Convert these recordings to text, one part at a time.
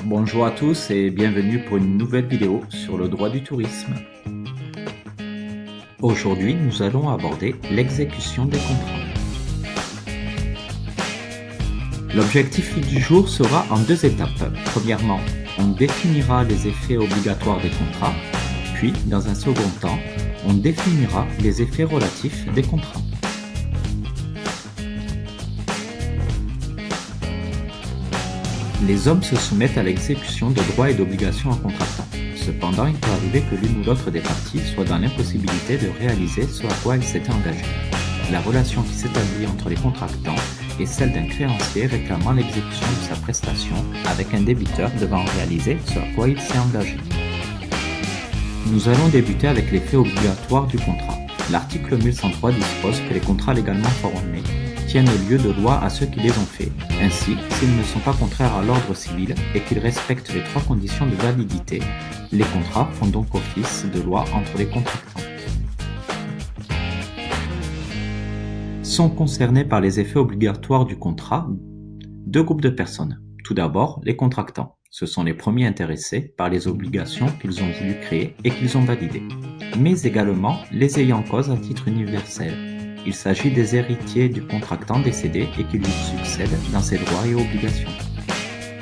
Bonjour à tous et bienvenue pour une nouvelle vidéo sur le droit du tourisme. Aujourd'hui, nous allons aborder l'exécution des contrats. L'objectif du jour sera en deux étapes. Premièrement, on définira les effets obligatoires des contrats, puis, dans un second temps, on définira les effets relatifs des contrats. Les hommes se soumettent à l'exécution de droits et d'obligations en contractant. Cependant, il peut arriver que l'une ou l'autre des parties soit dans l'impossibilité de réaliser ce à quoi elle s'était engagée. La relation qui s'établit entre les contractants est celle d'un créancier réclamant l'exécution de sa prestation avec un débiteur devant réaliser ce à quoi il s'est engagé. Nous allons débuter avec les faits obligatoires du contrat. L'article 1103 dispose que les contrats légalement formés tiennent lieu de loi à ceux qui les ont faits. Ainsi, s'ils ne sont pas contraires à l'ordre civil et qu'ils respectent les trois conditions de validité, les contrats font donc office de loi entre les contractants. Sont concernés par les effets obligatoires du contrat deux groupes de personnes. Tout d'abord, les contractants. Ce sont les premiers intéressés par les obligations qu'ils ont voulu créer et qu'ils ont validées. Mais également les ayants cause à titre universel. Il s'agit des héritiers du contractant décédé et qui lui succèdent dans ses droits et obligations.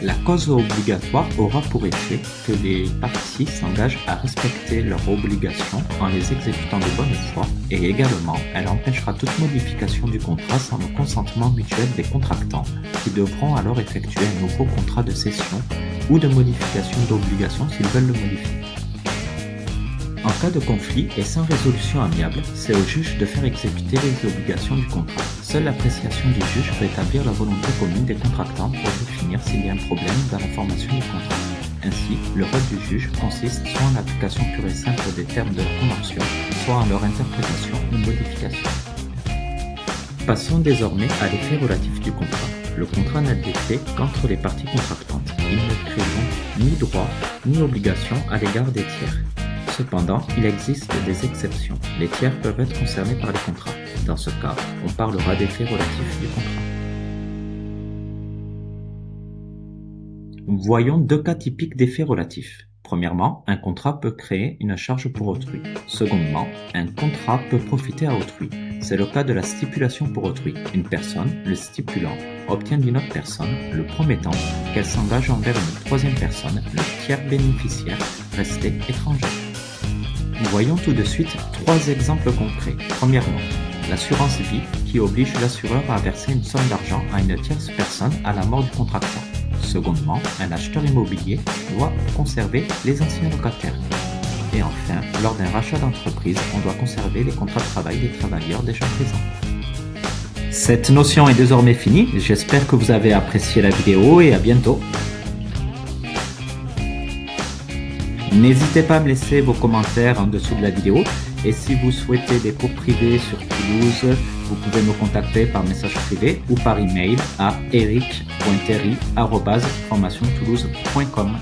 La cause obligatoire aura pour effet que les parties s'engagent à respecter leurs obligations en les exécutant de bonne foi et également elle empêchera toute modification du contrat sans le consentement mutuel des contractants qui devront alors effectuer un nouveau contrat de cession ou de modification d'obligation s'ils veulent le modifier. En cas de conflit et sans résolution amiable, c'est au juge de faire exécuter les obligations du contrat. Seule l'appréciation du juge peut établir la volonté commune des contractants pour définir s'il y a un problème dans la formation du contrat. Ainsi, le rôle du juge consiste soit en l'application pure et simple des termes de la convention, soit en leur interprétation ou modification. Passons désormais à l'effet relatif du contrat. Le contrat n'a d'effet qu'entre les parties contractantes. Il ne crée donc ni droit ni obligation à l'égard des tiers. Cependant, il existe des exceptions. Les tiers peuvent être concernés par les contrats. Dans ce cas, on parlera d'effets relatifs du contrat. Voyons deux cas typiques d'effets relatifs. Premièrement, un contrat peut créer une charge pour autrui. Secondement, un contrat peut profiter à autrui. C'est le cas de la stipulation pour autrui. Une personne, le stipulant, obtient d'une autre personne, le promettant, qu'elle s'engage envers une troisième personne, le tiers bénéficiaire, resté étranger. Voyons tout de suite trois exemples concrets. Premièrement, l'assurance vie qui oblige l'assureur à verser une somme d'argent à une tierce personne à la mort du contractant. Secondement, un acheteur immobilier doit conserver les anciens locataires. Et enfin, lors d'un rachat d'entreprise, on doit conserver les contrats de travail des travailleurs déjà présents. Cette notion est désormais finie. J'espère que vous avez apprécié la vidéo et à bientôt. N'hésitez pas à me laisser vos commentaires en dessous de la vidéo et si vous souhaitez des cours privés sur Toulouse, vous pouvez me contacter par message privé ou par email à eric.terry@formationtoulouse.com.